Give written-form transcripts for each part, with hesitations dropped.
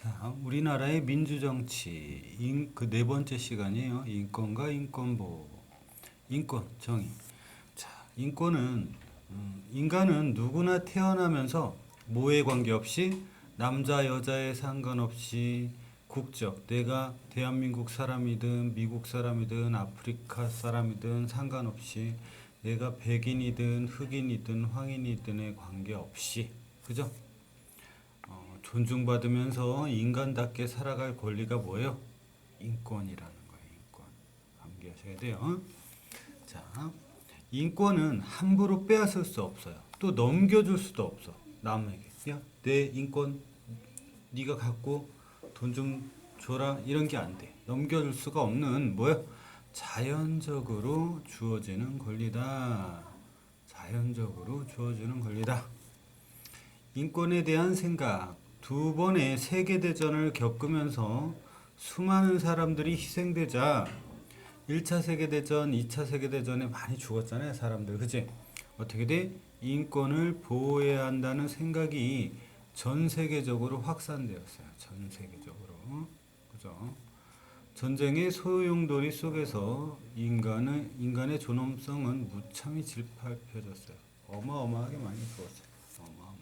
자, 우리나라의 민주정치 그 네 번째 시간이에요. 인권과 인권보호, 인권 정의. 자, 인권은 인간은 누구나 태어나면서 모에 관계없이 남자 여자에 상관없이 국적, 내가 대한민국 사람이든 미국 사람이든 아프리카 사람이든 상관없이 내가 백인이든 흑인이든 황인이든에 관계없이, 그죠? 존중받으면서 인간답게 살아갈 권리가 뭐예요? 인권이라는 거예요. 인권. 암기하셔야 돼요. 자, 인권은 함부로 빼앗을 수 없어요. 또 넘겨줄 수도 없어. 남에게. 야, 내 인권 네가 갖고 돈 좀 줘라. 이런 게 안 돼. 넘겨줄 수가 없는 뭐예요? 자연적으로 주어지는 권리다. 자연적으로 주어지는 권리다. 인권에 대한 생각. 두 번의 세계대전을 겪으면서 수많은 사람들이 희생되자 1차 세계대전, 2차 세계대전에 많이 죽었잖아요, 사람들. 그치? 어떻게 돼? 인권을 보호해야 한다는 생각이 전 세계적으로 확산되었어요. 전 세계적으로. 그죠? 전쟁의 소용돌이 속에서 인간의 존엄성은 무참히 짓밟혀졌어요. 어마어마하게 많이 죽었어요. 어마어마하게.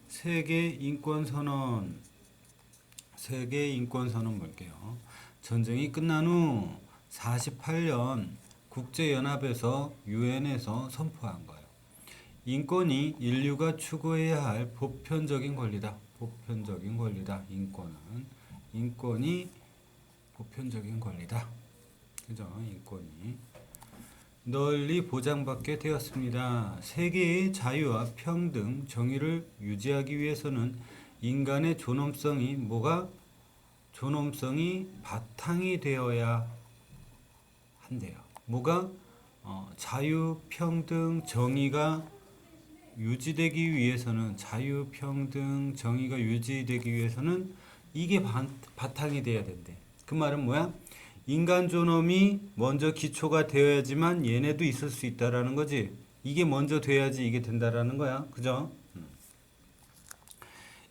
세계 인권 선언. 세계 인권 선언 볼게요. 전쟁이 끝난 후 48년 국제연합에서 유엔에서 선포한 거예요. 인권이 인류가 추구해야 할 보편적인 권리다. 보편적인 권리다. 인권이 보편적인 권리다. 그죠? 인권이 널리 보장받게 되었습니다. 세계의 자유와 평등, 정의를 유지하기 위해서는 인간의 존엄성이 바탕이 되어야 한대요. 자유, 평등, 정의가 유지되기 위해서는 이게 바탕이 돼야 된대. 그 말은 뭐야? 인간 존엄이 먼저 기초가 되어야지만 얘네도 있을 수 있다라는 거지. 이게 먼저 돼야지 이게 된다라는 거야. 그죠?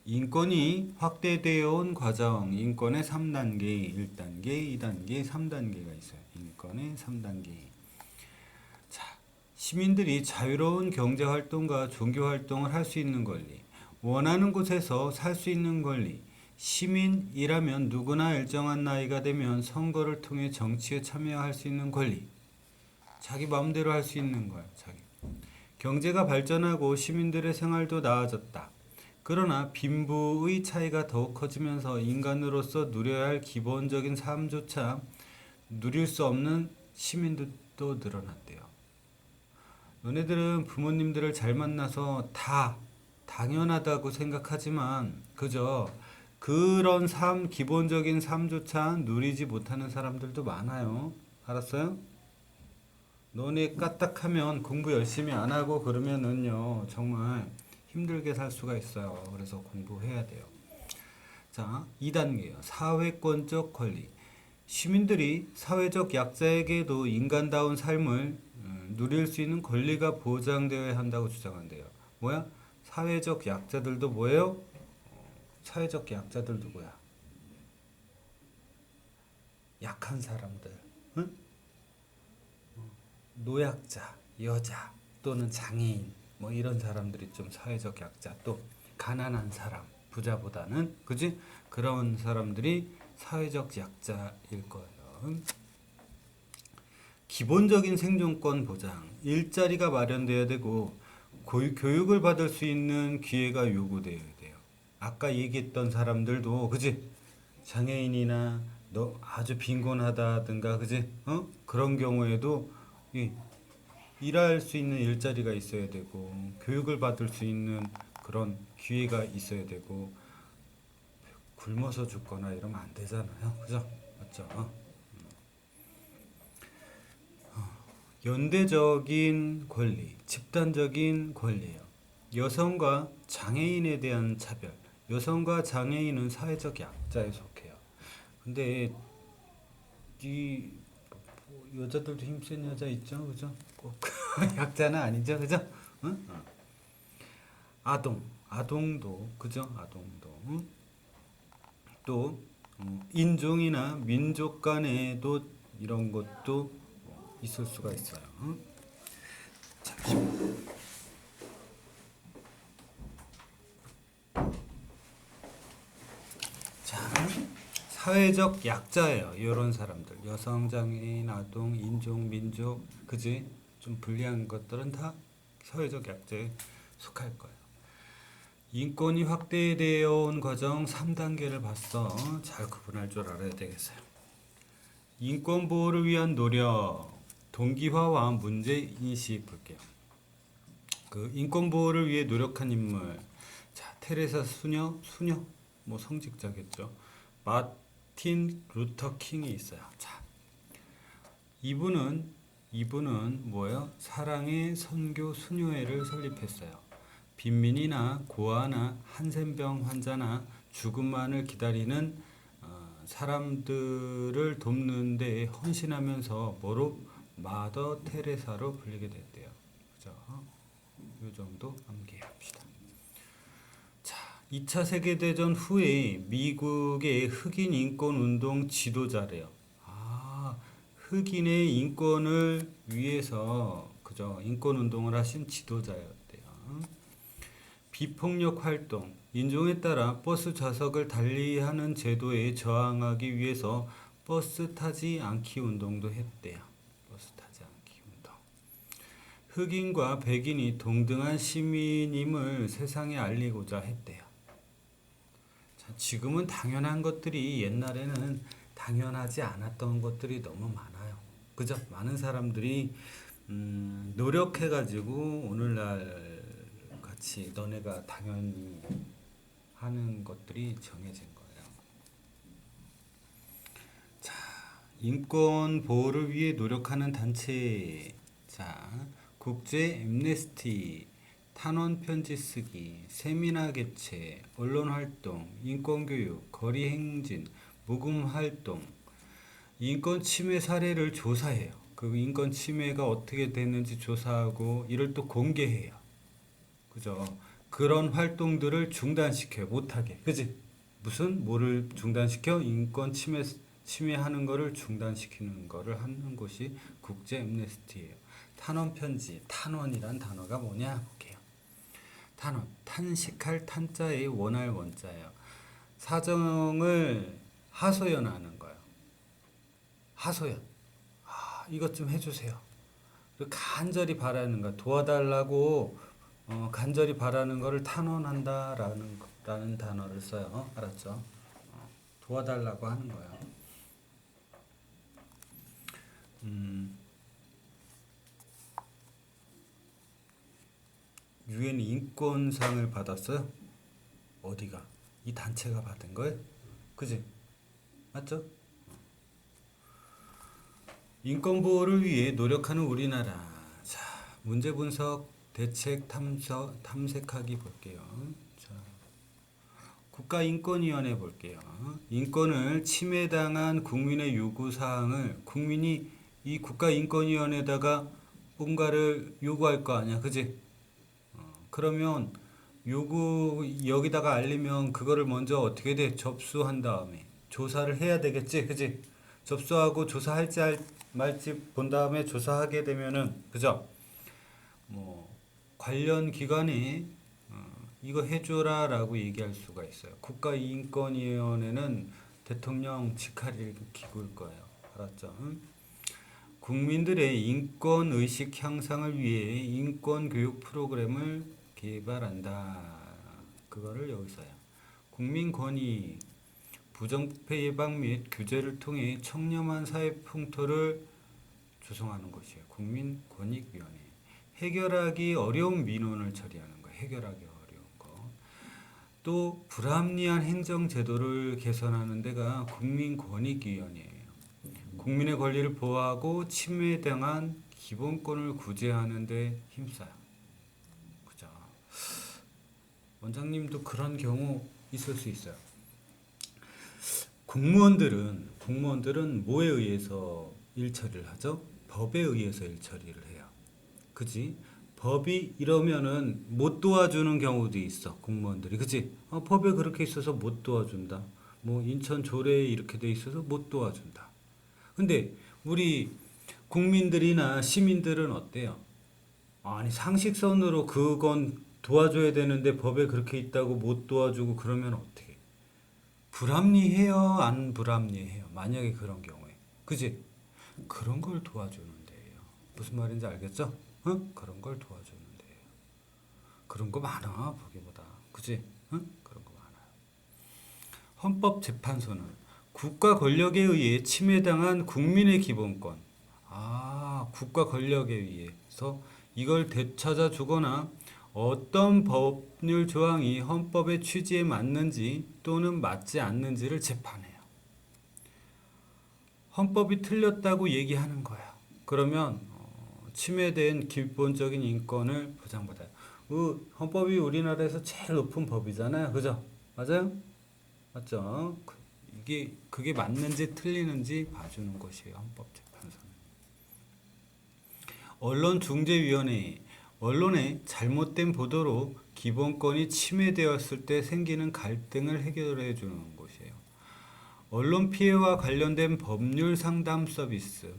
인권이 확대되어 온 과정, 인권의 3단계, 1단계, 2단계, 3단계가 있어요. 인권의 3단계. 자, 시민들이 자유로운 경제활동과 종교활동을 할 수 있는 권리, 원하는 곳에서 살 수 있는 권리, 시민이라면 누구나 일정한 나이가 되면 선거를 통해 정치에 참여할 수 있는 권리, 자기 마음대로 할 수 있는 거야. 경제가 발전하고 시민들의 생활도 나아졌다. 그러나 빈부의 차이가 더욱 커지면서 인간으로서 누려야 할 기본적인 삶조차 누릴 수 없는 시민들도 늘어났대요. 너네들은 부모님들을 잘 만나서 다 당연하다고 생각하지만 그저 그런 기본적인 삶조차 누리지 못하는 사람들도 많아요. 알았어요? 너네 까딱하면 공부 열심히 안 하고 그러면은요, 정말 힘들게 살 수가 있어요. 그래서 공부해야 돼요. 자, 2단계요. 사회권적 권리. 시민들이 사회적 약자에게도 인간다운 삶을 누릴 수 있는 권리가 보장되어야 한다고 주장한대요. 뭐야? 사회적 약자들도 뭐예요? 사회적 약자들 누구야? 약한 사람들, 응? 노약자, 여자 또는 장애인 뭐 이런 사람들이 좀 사회적 약자, 또 가난한 사람, 부자보다는 그지? 그런 사람들이 사회적 약자일 거예요. 기본적인 생존권 보장, 일자리가 마련돼야 되고 교육을 받을 수 있는 기회가 요구돼야 돼요. 아까 얘기했던 사람들도 그지? 장애인이나 너 아주 빈곤하다든가 그지? 그런 경우에도 이 일할 수 있는 일자리가 있어야 되고 교육을 받을 수 있는 그런 기회가 있어야 되고 굶어서 죽거나 이러면 안 되잖아요. 그죠? 맞죠? 연대적인 권리, 집단적인 권리예요. 여성과 장애인에 대한 차별. 여성과 장애인은 사회적 약자에 속해요. 근데 이 여자들도 힘센 여자 있죠, 그죠? 꼭 약자는 아니죠, 그죠? 응? 아동도 그죠? 아동도 또 인종이나 민족 간에도 이런 것도 있을 수가 있어요. 잠시만요. 자, 사회적 약자예요. 이런 사람들, 여성, 장애인, 아동, 인종, 민족, 그지? 좀 불리한 것들은 다 사회적 약자에 속할 거예요. 인권이 확대되어 온 과정 3단계를 봤어. 잘 구분할 줄 알아야 되겠어요. 인권 보호를 위한 노력, 동기화와 문제 인식 볼게요. 그 인권 보호를 위해 노력한 인물. 자, 테레사 수녀, 뭐 성직자겠죠. 마틴 루터 킹이 있어요. 자, 이분은 뭐예요? 사랑의 선교 수녀회를 설립했어요. 빈민이나 고아나 한센병 환자나 죽음만을 기다리는 사람들을 돕는 데 헌신하면서 뭐로? 마더 테레사로 불리게 됐대요. 그죠? 이 정도 암기합시다. 자, 2차 세계대전 후에 미국의 흑인 인권 운동 지도자래요. 아, 흑인의 인권을 위해서 그죠? 인권 운동을 하신 지도자였대요. 비폭력 활동, 인종에 따라 버스 좌석을 달리하는 제도에 저항하기 위해서 버스 타지 않기 운동도 했대요. 버스 타지 않기 운동. 흑인과 백인이 동등한 시민임을 세상에 알리고자 했대요. 자, 지금은 당연한 것들이 옛날에는 당연하지 않았던 것들이 너무 많아요. 그죠? 많은 사람들이 노력해가지고 오늘날 같이 너네가 당연히 하는 것들이 정해진 거예요. 자, 인권 보호를 위해 노력하는 단체. 자, 국제 엠네스티, 탄원 편지 쓰기, 세미나 개최, 언론 활동, 인권 교육, 거리 행진, 모금 활동, 인권 침해 사례를 조사해요. 그 인권 침해가 어떻게 됐는지 조사하고 이를 또 공개해요. 그죠? 그런 활동들을 중단시켜요. 못하게. 그지? 무슨 뭐를 중단시켜? 인권 침해하는 거를 중단시키는 거를 하는 곳이 국제 엠네스티예요. 탄원 편지. 탄원이란 단어가 뭐냐? 볼게요. 탄원. 탄식할 탄자의 원할 원자예요. 사정을 하소연하는 거예요. 하소연. 아, 이것 좀 해주세요. 간절히 바라는 거. 도와달라고 간절히 바라는 거를 탄원한다라는 단어를 써요. 알았죠? 도와달라고 하는 거예요. 유엔 인권상을 받았어요. 어디가? 이 단체가 받은 거예요? 그지? 맞죠? 인권 보호를 위해 노력하는 우리나라. 자, 문제 분석, 대책 탐색하기 볼게요. 자, 국가인권위원회 볼게요. 인권을 침해당한 국민의 요구사항을 국민이 이 국가인권위원회에다가 뭔가를 요구할 거 아니야. 그지? 그러면 여기다가 알리면 그거를 먼저 어떻게 돼? 접수한 다음에 조사를 해야 되겠지. 그지? 접수하고 조사할지 말지 본 다음에 조사하게 되면은, 그죠? 뭐 관련 기관에 이거 해줘라 라고 얘기할 수가 있어요. 국가인권위원회는 대통령 직할 기구일 거예요. 알았죠? 국민들의 인권의식 향상을 위해 인권교육 프로그램을 개발한다. 그거를 여기서요. 국민권익, 부정부패 예방 및 규제를 통해 청렴한 사회 풍토를 조성하는 것이에요. 국민권익위원회. 해결하기 어려운 민원을 처리하는 거. 해결하기 어려운 거. 또 불합리한 행정제도를 개선하는 데가 국민권익위원회예요. 국민의 권리를 보호하고 침해당한 기본권을 구제하는 데 힘써요. 그죠? 원장님도 그런 경우 있을 수 있어요. 공무원들은 뭐에 의해서 일 처리를 하죠? 법에 의해서 일 처리를 해요. 그지? 법이 이러면은 못 도와주는 경우도 있어. 공무원들이. 그지? 법에 그렇게 있어서 못 도와준다. 뭐 인천 조례에 이렇게 돼 있어서 못 도와준다. 근데 우리 국민들이나 시민들은 어때요? 아니 상식선으로 그건 도와줘야 되는데 법에 그렇게 있다고 못 도와주고 그러면 어떻게? 불합리해요? 안 불합리해요? 만약에 그런 경우에. 그지? 그런 걸 도와주는 데예요. 무슨 말인지 알겠죠? 응? 그런 걸 도와주는 데예요. 그런 거 많아 보기보다. 그지? 응? 그런 거 많아요. 헌법재판소는 국가 권력에 의해 침해당한 국민의 기본권. 아, 국가 권력에 의해서 이걸 되찾아 주거나 어떤 법률 조항이 헌법의 취지에 맞는지 또는 맞지 않는지를 재판해요. 헌법이 틀렸다고 얘기하는 거야. 그러면 침해된 기본적인 인권을 보장받아요. 헌법이 우리나라에서 제일 높은 법이잖아요. 그죠? 맞아요? 맞죠? 이게 그게 맞는지 틀리는지 봐주는 것이에요. 헌법재판소는. 언론중재위원회. 언론의 잘못된 보도로 기본권이 침해되었을 때 생기는 갈등을 해결해 주는 곳이에요. 언론 피해와 관련된 법률 상담 서비스도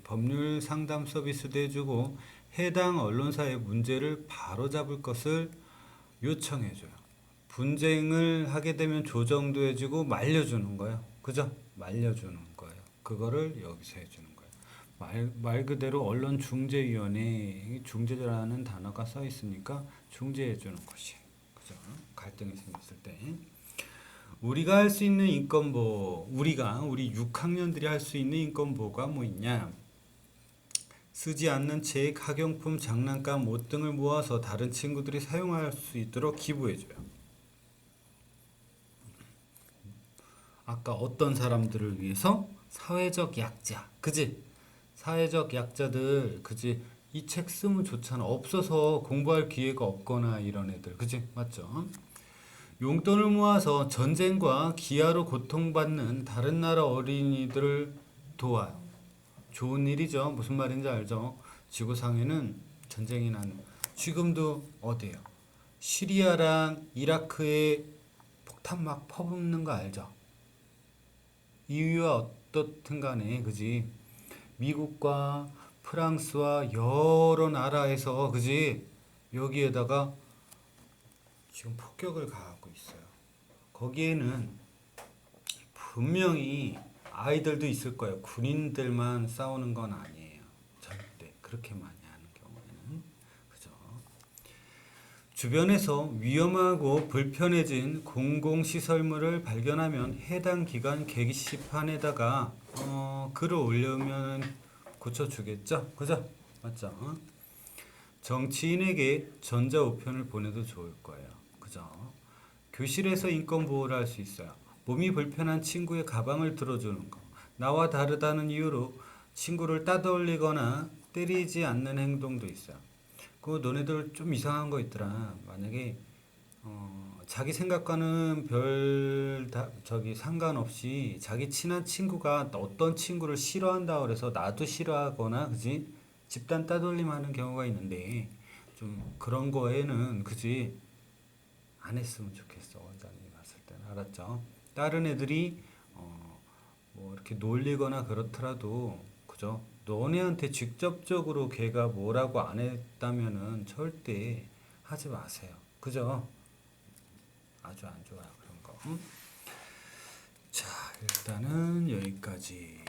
해주고 해당 언론사의 문제를 바로잡을 것을 요청해줘요. 분쟁을 하게 되면 조정도 해주고 말려주는 거예요. 그죠? 말려주는 거예요. 그거를 여기서 해주는 거예요. 말 그대로 언론중재위원회, 중재라는 단어가 써 있으니까 중재해주는 것이에요. 그죠? 갈등이 생겼을 때. 우리가 할 수 있는 인권보호, 우리 6학년들이 할 수 있는 인권보호가 뭐 있냐? 쓰지 않는 책, 학용품, 장난감, 옷 등을 모아서 다른 친구들이 사용할 수 있도록 기부해줘요. 아까 어떤 사람들을 위해서? 사회적 약자, 그지? 사회적 약자들, 그지? 이 책 쓰면 좋잖아. 없어서 공부할 기회가 없거나 이런 애들, 그지? 맞죠? 용돈을 모아서 전쟁과 기아로 고통받는 다른 나라 어린이들을 도와요. 좋은 일이죠. 무슨 말인지 알죠? 지구상에는 전쟁이 난 지금도 어디에요? 시리아랑 이라크에 폭탄 막 퍼붓는 거 알죠? 이유와 어떻든 간에 그지? 미국과 프랑스와 여러 나라에서 그지? 여기에다가 지금 폭격을 가하고 있어요. 거기에는 분명히 아이들도 있을 거예요. 군인들만 싸우는 건 아니에요. 절대 그렇게 많이 하는 경우에는. 그죠? 주변에서 위험하고 불편해진 공공시설물을 발견하면 해당 기관 게시판에다가 글을 올려면 고쳐주겠죠? 그죠? 맞죠? 정치인에게 전자우편을 보내도 좋을 거예요. 그죠? 교실에서 인권 보호를 할 수 있어요. 몸이 불편한 친구의 가방을 들어주는 거. 나와 다르다는 이유로 친구를 따돌리거나 때리지 않는 행동도 있어요. 그 너네들 좀 이상한 거 있더라. 만약에 자기 생각과는 상관없이 자기 친한 친구가 어떤 친구를 싫어한다 그래서 나도 싫어하거나 그지? 집단 따돌림 하는 경우가 있는데 좀 그런 거에는 그지? 안 했으면 좋겠어. 원장님이 봤을 때는. 알았죠? 다른 애들이 뭐 이렇게 놀리거나 그렇더라도 그죠? 너네한테 직접적으로 걔가 뭐라고 안 했다면은 절대 하지 마세요. 그죠? 아주 안 좋아요. 그런 거. 자, 일단은 여기까지.